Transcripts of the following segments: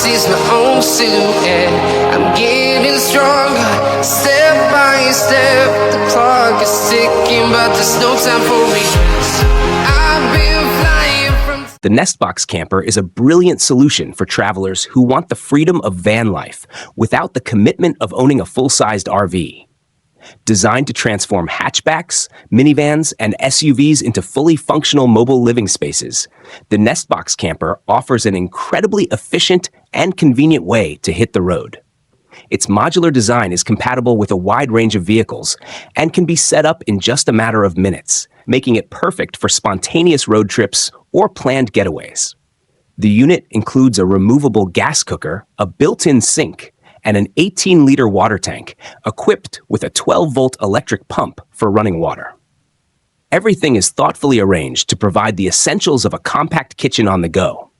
sees my own silhouette. I'm getting stronger, step by step. The clock is ticking, but there's no time for me. I've been flying from... The Nestbox Camper is a brilliant solution for travelers who want the freedom of van life without the commitment of owning a full-sized RV. Designed to transform hatchbacks, minivans, and SUVs into fully functional mobile living spaces, the Nestbox Camper offers an incredibly efficient and convenient way to hit the road. Its modular design is compatible with a wide range of vehicles and can be set up in just a matter of minutes, making it perfect for spontaneous road trips or planned getaways. The unit includes a removable gas cooker, a built-in sink, and an 18-liter water tank equipped with a 12-volt electric pump for running water. Everything is thoughtfully arranged to provide the essentials of a compact kitchen on the go.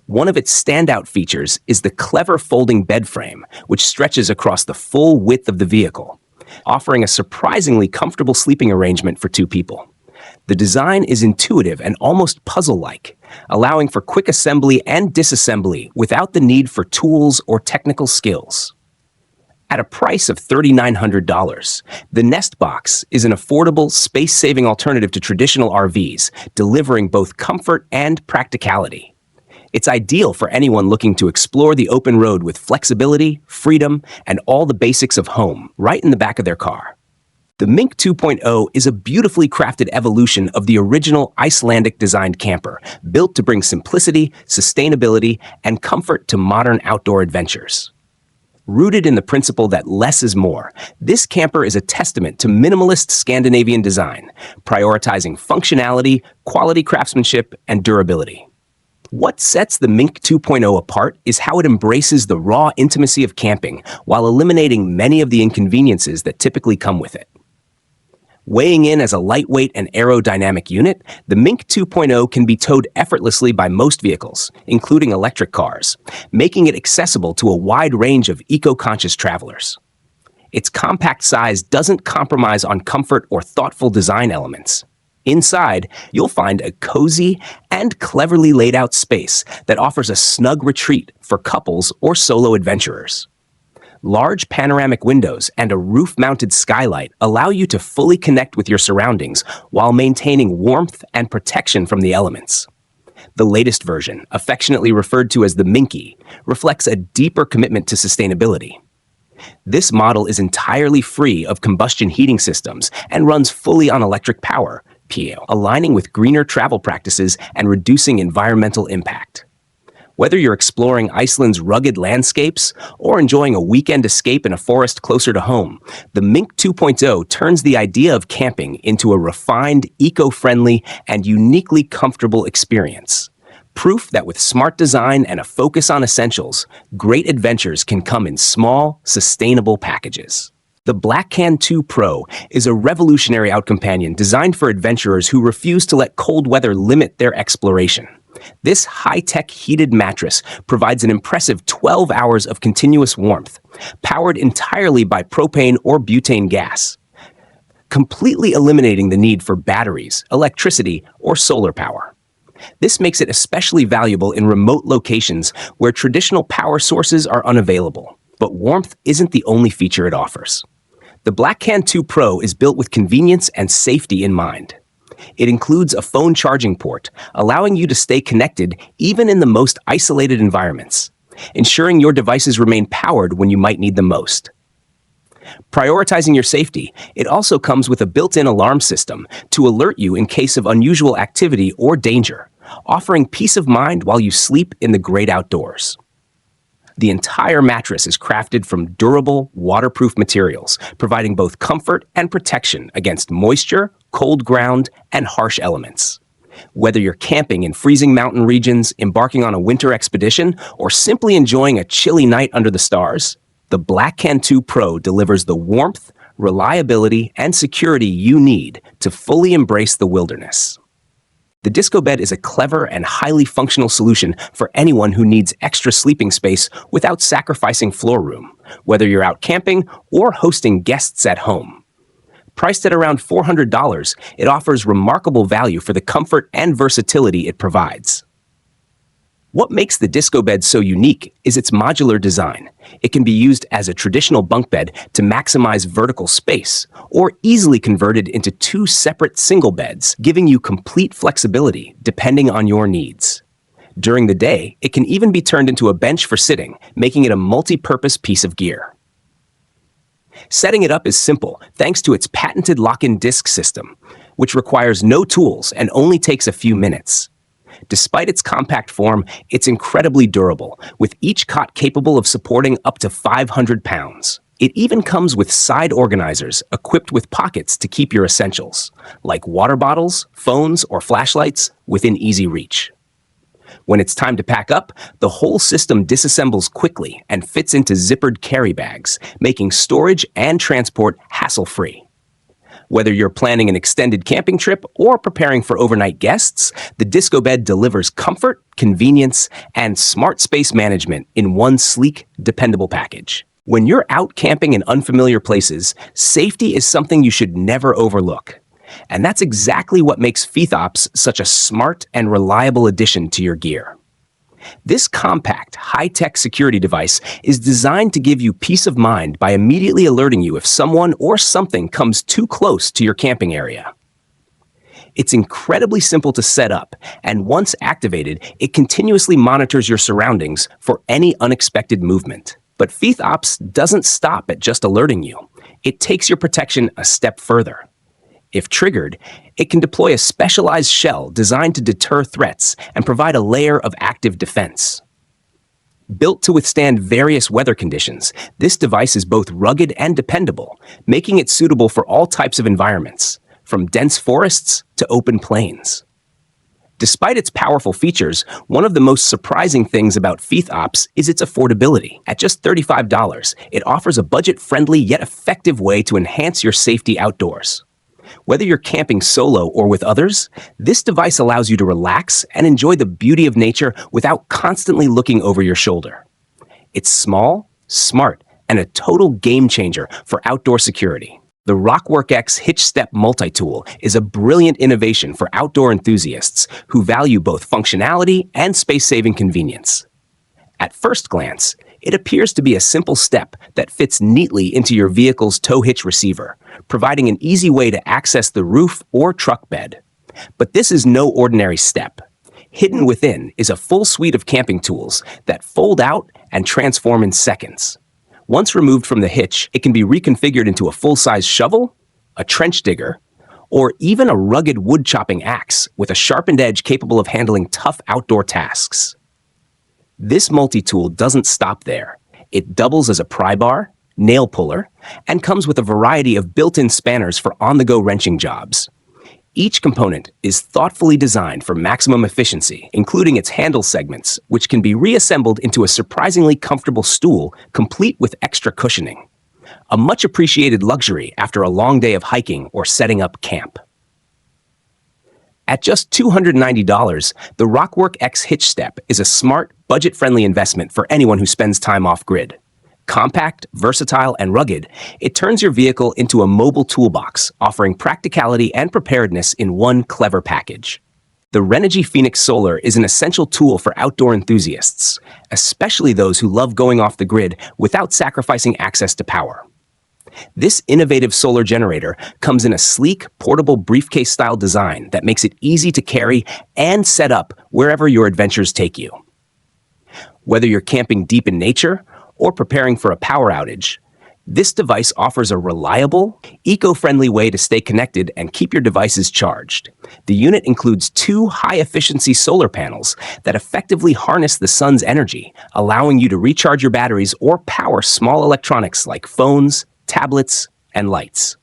One of its standout features is the clever folding bed frame, which stretches across the full width of the vehicle, offering a surprisingly comfortable sleeping arrangement for two people. The design is intuitive and almost puzzle-like, allowing for quick assembly and disassembly without the need for tools or technical skills. At a price of $3,900, the Nestbox is an affordable, space-saving alternative to traditional RVs, delivering both comfort and practicality. It's ideal for anyone looking to explore the open road with flexibility, freedom, and all the basics of home right in the back of their car. The Mink 2.0 is a beautifully crafted evolution of the original Icelandic-designed camper, built to bring simplicity, sustainability, and comfort to modern outdoor adventures. Rooted in the principle that less is more, this camper is a testament to minimalist Scandinavian design, prioritizing functionality, quality craftsmanship, and durability. What sets the Mink 2.0 apart is how it embraces the raw intimacy of camping while eliminating many of the inconveniences that typically come with it. Weighing in as a lightweight and aerodynamic unit, the Mink 2.0 can be towed effortlessly by most vehicles, including electric cars, making it accessible to a wide range of eco-conscious travelers. Its compact size doesn't compromise on comfort or thoughtful design elements. Inside, you'll find a cozy and cleverly laid out space that offers a snug retreat for couples or solo adventurers. Large panoramic windows and a roof-mounted skylight allow you to fully connect with your surroundings while maintaining warmth and protection from the elements. The latest version, affectionately referred to as the Minky, reflects a deeper commitment to sustainability. This model is entirely free of combustion heating systems and runs fully on electric power, aligning with greener travel practices and reducing environmental impact. Whether you're exploring Iceland's rugged landscapes or enjoying a weekend escape in a forest closer to home, the Mink 2.0 turns the idea of camping into a refined, eco-friendly, and uniquely comfortable experience. Proof that with smart design and a focus on essentials, great adventures can come in small, sustainable packages. The Blackcan 2 Pro is a revolutionary outcompanion designed for adventurers who refuse to let cold weather limit their exploration. This high-tech heated mattress provides an impressive 12 hours of continuous warmth, powered entirely by propane or butane gas, completely eliminating the need for batteries, electricity, or solar power. This makes it especially valuable in remote locations where traditional power sources are unavailable. But warmth isn't the only feature it offers. The Blackcan 2 Pro is built with convenience and safety in mind. It includes a phone charging port, allowing you to stay connected even in the most isolated environments, ensuring your devices remain powered when you might need them most. Prioritizing your safety, it also comes with a built-in alarm system to alert you in case of unusual activity or danger, offering peace of mind while you sleep in the great outdoors. The entire mattress is crafted from durable, waterproof materials, providing both comfort and protection against moisture, cold ground, and harsh elements. Whether you're camping in freezing mountain regions, embarking on a winter expedition, or simply enjoying a chilly night under the stars, the Blackcan 2 Pro delivers the warmth, reliability, and security you need to fully embrace the wilderness. The Disco Bed is a clever and highly functional solution for anyone who needs extra sleeping space without sacrificing floor room, whether you're out camping or hosting guests at home. Priced at around $400, it offers remarkable value for the comfort and versatility it provides. What makes the disco bed so unique is its modular design. It can be used as a traditional bunk bed to maximize vertical space, or easily converted into two separate single beds, giving you complete flexibility depending on your needs. During the day, it can even be turned into a bench for sitting, making it a multi-purpose piece of gear. Setting it up is simple thanks to its patented lock-in disc system, which requires no tools and only takes a few minutes. Despite its compact form, it's incredibly durable, with each cot capable of supporting up to 500 pounds. It even comes with side organizers equipped with pockets to keep your essentials, like water bottles, phones, or flashlights, within easy reach. When it's time to pack up, the whole system disassembles quickly and fits into zippered carry bags, making storage and transport hassle-free. Whether you're planning an extended camping trip or preparing for overnight guests, the disco bed delivers comfort, convenience, and smart space management in one sleek, dependable package. When you're out camping in unfamiliar places, safety is something you should never overlook. And that's exactly what makes Feith Ops such a smart and reliable addition to your gear. This compact, high-tech security device is designed to give you peace of mind by immediately alerting you if someone or something comes too close to your camping area. It's incredibly simple to set up, and once activated, it continuously monitors your surroundings for any unexpected movement. But Feith Ops doesn't stop at just alerting you. It takes your protection a step further. If triggered, it can deploy a specialized shell designed to deter threats and provide a layer of active defense. Built to withstand various weather conditions, this device is both rugged and dependable, making it suitable for all types of environments, from dense forests to open plains. Despite its powerful features, one of the most surprising things about Feith Ops is its affordability. At just $35, it offers a budget-friendly yet effective way to enhance your safety outdoors. Whether you're camping solo or with others, this device allows you to relax and enjoy the beauty of nature without constantly looking over your shoulder. It's small, smart, and a total game changer for outdoor security. The Rockwork Hitchstep multi-tool is a brilliant innovation for outdoor enthusiasts who value both functionality and space-saving convenience. At first glance, it appears to be a simple step that fits neatly into your vehicle's tow hitch receiver, providing an easy way to access the roof or truck bed. But this is no ordinary step. Hidden within is a full suite of camping tools that fold out and transform in seconds. Once removed from the hitch, it can be reconfigured into a full-size shovel, a trench digger, or even a rugged wood-chopping axe with a sharpened edge capable of handling tough outdoor tasks. This multi-tool doesn't stop there. It doubles as a pry bar, nail puller, and comes with a variety of built-in spanners for on-the-go wrenching jobs. Each component is thoughtfully designed for maximum efficiency, including its handle segments, which can be reassembled into a surprisingly comfortable stool, complete with extra cushioning. A much-appreciated luxury after a long day of hiking or setting up camp. At just $290, the Rockwork Hitchstep is a smart, budget-friendly investment for anyone who spends time off-grid. Compact, versatile, and rugged, it turns your vehicle into a mobile toolbox, offering practicality and preparedness in one clever package. The Renegy Phoenix Solar is an essential tool for outdoor enthusiasts, especially those who love going off the grid without sacrificing access to power. This innovative solar generator comes in a sleek, portable briefcase-style design that makes it easy to carry and set up wherever your adventures take you. Whether you're camping deep in nature or preparing for a power outage, this device offers a reliable, eco-friendly way to stay connected and keep your devices charged. The unit includes two high-efficiency solar panels that effectively harness the sun's energy, allowing you to recharge your batteries or power small electronics like phones, tablets, and lights.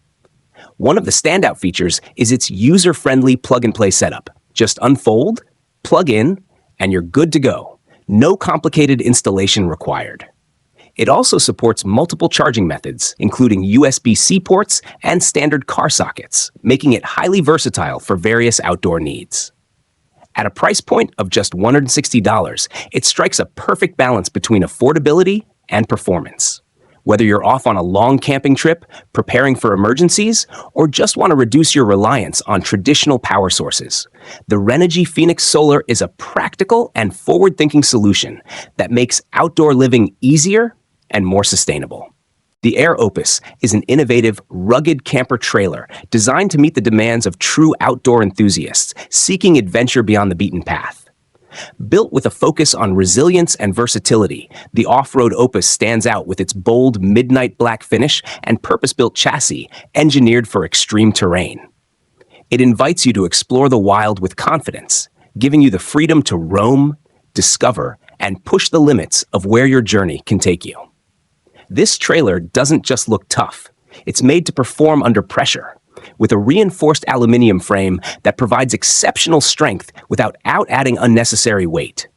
One of the standout features is its user-friendly plug-and-play setup. Just unfold, plug in, and you're good to go. No complicated installation required. It also supports multiple charging methods, including USB-C ports and standard car sockets, making it highly versatile for various outdoor needs. At a price point of just $160, it strikes a perfect balance between affordability and performance. Whether you're off on a long camping trip, preparing for emergencies, or just want to reduce your reliance on traditional power sources, the Renegy Phoenix Solar is a practical and forward-thinking solution that makes outdoor living easier and more sustainable. The Air Opus is an innovative, rugged camper trailer designed to meet the demands of true outdoor enthusiasts seeking adventure beyond the beaten path. Built with a focus on resilience and versatility, the off-road Opus stands out with its bold midnight black finish and purpose-built chassis engineered for extreme terrain. It invites you to explore the wild with confidence, giving you the freedom to roam, discover, and push the limits of where your journey can take you. This trailer doesn't just look tough, it's made to perform under pressure, with a reinforced aluminum frame that provides exceptional strength without adding unnecessary weight.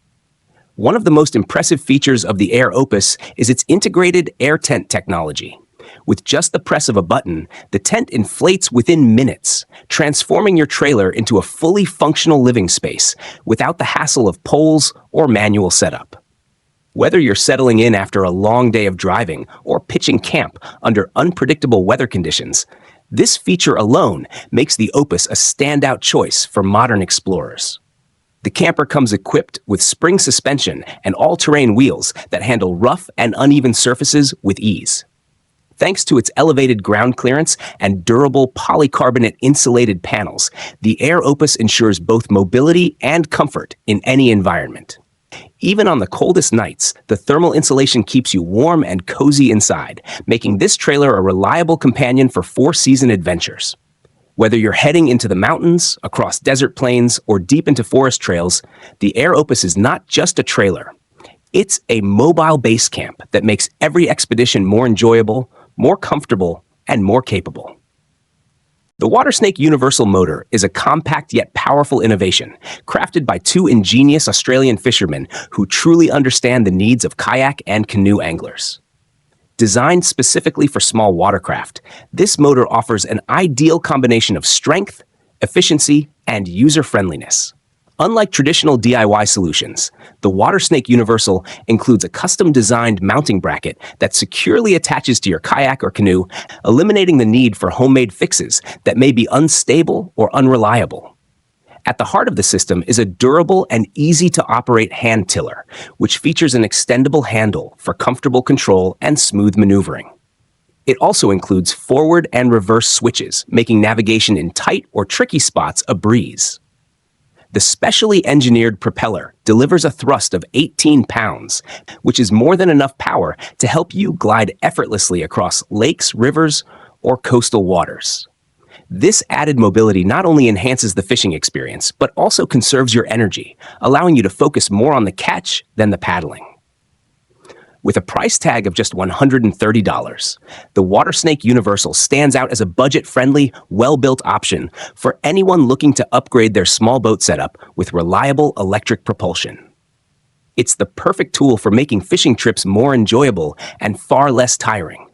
One of the most impressive features of the Air Opus is its integrated air tent technology. With just the press of a button, the tent inflates within minutes, transforming your trailer into a fully functional living space without the hassle of poles or manual setup. Whether you're settling in after a long day of driving or pitching camp under unpredictable weather conditions, this feature alone makes the Opus a standout choice for modern explorers. The camper comes equipped with spring suspension and all-terrain wheels that handle rough and uneven surfaces with ease. Thanks to its elevated ground clearance and durable polycarbonate insulated panels, the Air Opus ensures both mobility and comfort in any environment. Even on the coldest nights, the thermal insulation keeps you warm and cozy inside, making this trailer a reliable companion for four-season adventures. Whether you're heading into the mountains, across desert plains, or deep into forest trails, the Air Opus is not just a trailer. It's a mobile base camp that makes every expedition more enjoyable, more comfortable, and more capable. The Watersnake Universal Motor is a compact yet powerful innovation, crafted by two ingenious Australian fishermen who truly understand the needs of kayak and canoe anglers. Designed specifically for small watercraft, this motor offers an ideal combination of strength, efficiency, and user-friendliness. Unlike traditional DIY solutions, the Watersnake Universal includes a custom-designed mounting bracket that securely attaches to your kayak or canoe, eliminating the need for homemade fixes that may be unstable or unreliable. At the heart of the system is a durable and easy-to-operate hand tiller, which features an extendable handle for comfortable control and smooth maneuvering. It also includes forward and reverse switches, making navigation in tight or tricky spots a breeze. The specially engineered propeller delivers a thrust of 18 pounds, which is more than enough power to help you glide effortlessly across lakes, rivers, or coastal waters. This added mobility not only enhances the fishing experience, but also conserves your energy, allowing you to focus more on the catch than the paddling. With a price tag of just $130, the Watersnake Universal stands out as a budget-friendly, well-built option for anyone looking to upgrade their small boat setup with reliable electric propulsion. It's the perfect tool for making fishing trips more enjoyable and far less tiring.